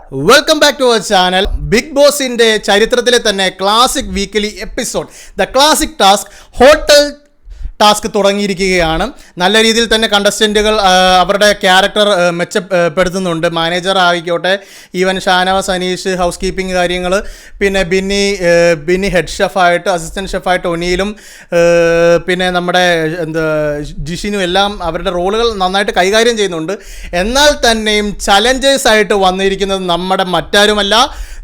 Welcome back to our channel. Big Boss in the ചരിത്രത്തിലെ തന്നെ classic weekly episode. The classic task hotel task തുടങ്ങിയിരിക്കുകയാണ്. നല്ല രീതിയിൽ തന്നെ കണ്ടസ്റ്റൻറ്റുകൾ അവരുടെ ക്യാരക്ടർ മെച്ചപ്പെടുത്തുന്നുണ്ട്. മാനേജർ ആയിക്കോട്ടെ, even Shanavas, Aneesh, housekeeping കാര്യങ്ങൾ, പിന്നെ ബിന്നി ഹെഡ് ഷെഫായിട്ട്, അസിസ്റ്റൻറ്റ് ഷെഫായിട്ട് ഒനിയിലും, പിന്നെ നമ്മുടെ ജിഷിനും എല്ലാം അവരുടെ റോളുകൾ നന്നായിട്ട് കൈകാര്യം ചെയ്യുന്നുണ്ട്. എന്നാൽ തന്നെയും ചലഞ്ചേഴ്സായിട്ട് വന്നിരിക്കുന്നത് നമ്മുടെ മറ്റാരുമല്ല,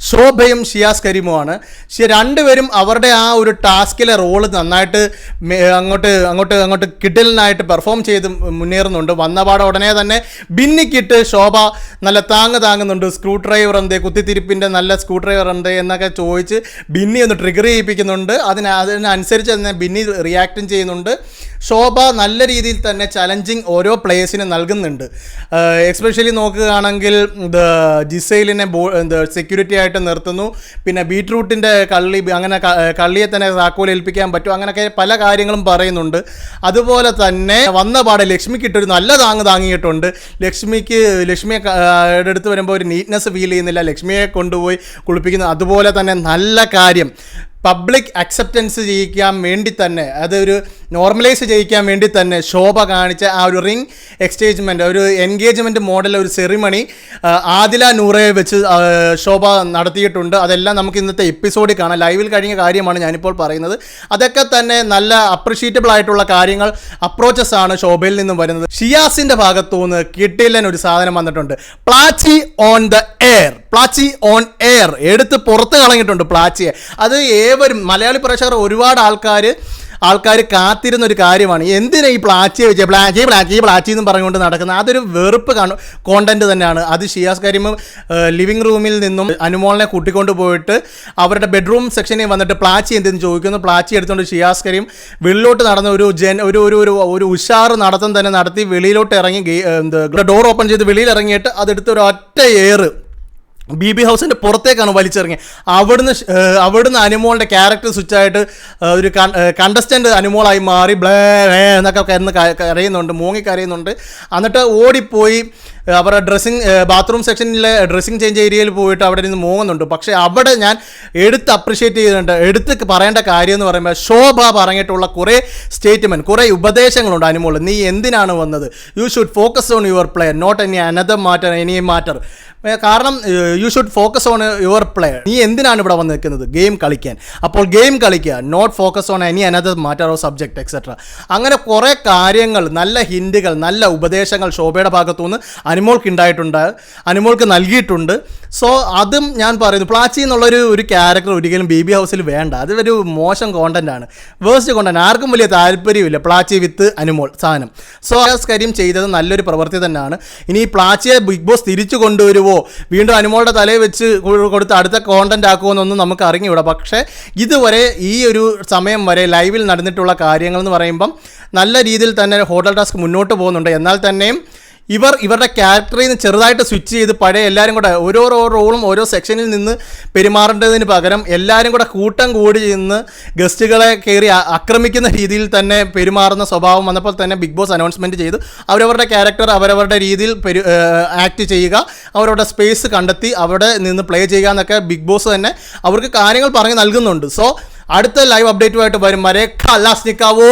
ശോഭയും ഷിയാസ് കരീമുമാണ്. രണ്ടുപേരും അവരുടെ ആ ഒരു ടാസ്കിലെ റോള് നന്നായിട്ട് അങ്ങോട്ട് കിഡിലിനായിട്ട് പെർഫോം ചെയ്ത് മുന്നേറുന്നുണ്ട്. വന്നപാടെ ഉടനെ തന്നെ ബിന്നിക്കിട്ട് ശോഭ നല്ല താങ്ങുന്നുണ്ട്. സ്ക്രൂ ഡ്രൈവർ എന്ത്, കുത്തിത്തിരിപ്പിൻ്റെ നല്ല സ്ക്രൂ ഡ്രൈവർ എന്ത് എന്നൊക്കെ ചോദിച്ച് ബിന്നി ഒന്ന് ട്രിഗർ ചെയ്യിപ്പിക്കുന്നുണ്ട്. അതിനനുസരിച്ച് തന്നെ ബിന്നി റിയാക്റ്റും ചെയ്യുന്നുണ്ട്. ശോഭ നല്ല രീതിയിൽ തന്നെ ചലഞ്ചിങ് ഓരോ പ്ലേയേഴ്സിനും നൽകുന്നുണ്ട്. എക്സ്പെഷ്യലി നോക്കുകയാണെങ്കിൽ ജിസൈലിനെ സെക്യൂരിറ്റി ആയിട്ട് നിർത്തുന്നു. പിന്നെ ബീട്രൂട്ടിൻ്റെ അങ്ങനെ കള്ളിയെ തന്നെ താക്കോലേൽപ്പിക്കാൻ പറ്റും. അങ്ങനെയൊക്കെ പല കാര്യങ്ങളും പറയുന്നുണ്ട്. അതുപോലെ തന്നെ വന്ന പാടെ ലക്ഷ്മിക്കിട്ടൊരു നല്ല താങ്ങിയിട്ടുണ്ട്. ലക്ഷ്മിയെ എടുത്ത് വരുമ്പോൾ ഒരു നീറ്റ്നെസ് ഫീൽ ചെയ്യുന്നില്ല. ലക്ഷ്മിയെ കൊണ്ടുപോയി കുളിപ്പിക്കുന്നു. അതുപോലെ തന്നെ നല്ല കാര്യം, പബ്ലിക് അക്സെപ്റ്റൻസ് ചെയ്യിക്കാൻ വേണ്ടി തന്നെ, അതൊരു നോർമലൈസ് ചെയ്യിക്കാൻ വേണ്ടി തന്നെ ശോഭ കാണിച്ച ആ ഒരു റിംഗ് എക്സ്ചേഞ്ച്മെൻറ്റ്, ഒരു എൻഗേജ്മെൻറ്റ് മോഡൽ, ഒരു സെറിമണി ആദില നൂറയെ വെച്ച് ശോഭ നടത്തിയിട്ടുണ്ട്. അതെല്ലാം നമുക്ക് ഇന്നത്തെ എപ്പിസോഡിൽ കാണാം. ലൈവിൽ കഴിഞ്ഞ കാര്യമാണ് ഞാനിപ്പോൾ പറയുന്നത്. അതൊക്കെ തന്നെ നല്ല അപ്രിഷ്യേറ്റബിൾ ആയിട്ടുള്ള കാര്യങ്ങൾ, അപ്രോച്ചസ് ആണ് ശോഭയിൽ നിന്നും വരുന്നത്. ഷിയാസിൻ്റെ ഭാഗത്തുനിന്ന് കിട്ടില്ലൻ ഒരു സാധനം വന്നിട്ടുണ്ട്. പ്ലാച്ചി ഓൺ ദ എയർ എടുത്ത് പുറത്ത് കളഞ്ഞിട്ടുണ്ട് പ്ലാച്ചിയെ. അത് ഏവരും മലയാളി പ്രേക്ഷകർ ഒരുപാട് ആൾക്കാർ കാത്തിരുന്ന ഒരു കാര്യമാണ്. എന്തിനാ ഈ പ്ലാച്ചിയെ വെച്ച് പ്ലാച്ചി എന്നും പറഞ്ഞുകൊണ്ട് നടക്കുന്നത്? അതൊരു വെറുപ്പ് കോണ്ടന്റ് തന്നെയാണ്. അത് ഷിയാസ് കരീം ലിവിംഗ് റൂമിൽ നിന്നും അനുമോളിനെ കൂട്ടിക്കൊണ്ട് പോയിട്ട് അവരുടെ ബെഡ്റൂം സെക്ഷനിൽ വന്നിട്ട് പ്ലാച്ചി എന്തെന്ന് ചോദിക്കുന്നു. പ്ലാച്ചി എടുത്തുകൊണ്ട് ഷിയാസ് കരീം വെളിയിലോട്ട് നടന്ന ഒരു ഉഷാറ് നടത്തം തന്നെ നടത്തി വെളിയിലോട്ട് ഇറങ്ങി, ഡോർ ഓപ്പൺ ചെയ്ത് വെളിയിൽ ഇറങ്ങിയിട്ട് അതെടുത്ത് ഒരു ഒറ്റ എയർ BB ഹൗസിൻ്റെ പുറത്തേക്കാണ് വലിച്ചിറങ്ങി. അവിടുന്ന് അനുമോളുടെ ക്യാരക്ടർ സ്വിച്ചായിട്ട് ഒരു കണ്ടസ്റ്റൻ്റ് അനുമോളായി മാറി എന്നൊക്കെ കരയുന്നുണ്ട്, മൂങ്ങിക്കരയുന്നുണ്ട്. എന്നിട്ട് ഓടിപ്പോയി അവരുടെ ബാത്റൂം സെക്ഷനിലെ ഡ്രസ്സിങ് ചേഞ്ച് ഏരിയയിൽ പോയിട്ട് അവിടെ നിന്ന് മൂങ്ങുന്നുണ്ട്. പക്ഷേ അവിടെ ഞാൻ അപ്രിഷ്യേറ്റ് ചെയ്യുന്നുണ്ട്. എടുത്ത് പറയേണ്ട കാര്യം എന്ന് പറയുമ്പോൾ ശോഭ പറഞ്ഞിട്ടുള്ള കുറേ സ്റ്റേറ്റ്മെൻറ്റ്, കുറേ ഉപദേശങ്ങളുണ്ട്. അനുമോൾ, നീ എന്തിനാണ് വന്നത്? You should focus on your player, not any matter. കാരണം you should focus on your player. നീ എന്തിനാണ് ഇവിടെ വന്ന് നിൽക്കുന്നത്? ഗെയിം കളിക്കാൻ. അപ്പോൾ ഗെയിം കളിക്കുക, not focus on any another matter or subject etcetera. അങ്ങനെ കുറേ കാര്യങ്ങൾ, നല്ല ഹിൻഡുകൾ, നല്ല ഉപദേശങ്ങൾ ശോഭയുടെ ഭാഗത്തുനിന്ന് അനുമോൾക്ക് നൽകിയിട്ടുണ്ട്. സോ അതും ഞാൻ പറയുന്നു, പ്ലാച്ചി എന്നുള്ളൊരു ക്യാരക്ടർ ഒരിക്കലും BB ഹൗസിൽ വേണ്ട. അതൊരു മോശം കോണ്ടൻ്റാണ്, വേഴ്സ്റ്റ് കോണ്ടന്റ്. ആർക്കും വലിയ താല്പര്യമില്ല പ്ലാച്ചി വിത്ത് അനുമോൾ സാധനം. സോ കരീം ചെയ്തത് നല്ലൊരു പ്രവൃത്തി തന്നെയാണ്. ഇനി ഈ പ്ലാച്ചിയെ ബിഗ് ബോസ് തിരിച്ചു കൊണ്ടുവരുമോ, വീണ്ടും അനുമോളുടെ തലയിൽ വെച്ച് കൊടുത്ത് അടുത്ത കോണ്ടന്റ് ആക്കുമെന്നൊന്നും നമുക്ക് അറിഞ്ഞുകൂടാ. പക്ഷേ ഇതുവരെ ഈ ഒരു സമയം വരെ ലൈവിൽ നടന്നിട്ടുള്ള കാര്യങ്ങൾ എന്ന് പറയുമ്പം നല്ല രീതിയിൽ തന്നെ ഹോട്ടൽ ടാസ്ക് മുന്നോട്ട് പോകുന്നുണ്ട്. എന്നാൽ തന്നെയും ഇവരുടെ ക്യാരക്ടറിൽ നിന്ന് ചെറുതായിട്ട് സ്വിച്ച് ചെയ്ത് പഴയ എല്ലാവരും കൂടെ ഓരോ റോളും ഓരോ സെക്ഷനിൽ നിന്ന് പെരുമാറേണ്ടതിന് പകരം എല്ലാവരും കൂടെ കൂട്ടം കൂടി നിന്ന് ഗസ്റ്റുകളെ കയറി ആക്രമിക്കുന്ന രീതിയിൽ തന്നെ പെരുമാറുന്ന സ്വഭാവം വന്നപ്പോൾ തന്നെ ബിഗ് ബോസ് അനൗൺസ്മെൻറ്റ് ചെയ്തു, അവരവരുടെ ക്യാരക്ടർ അവരവരുടെ രീതിയിൽ ആക്ട് ചെയ്യുക, അവരവരുടെ സ്പേസ് കണ്ടെത്തി അവിടെ നിന്ന് പ്ലേ ചെയ്യുക എന്നൊക്കെ ബിഗ് ബോസ് തന്നെ അവർക്ക് കാര്യങ്ങൾ പറഞ്ഞ് നൽകുന്നുണ്ട്. സോ അടുത്ത ലൈവ് അപ്ഡേറ്റുമായിട്ട് വരും വരെ ഖലാസ് നിക്കാവോ.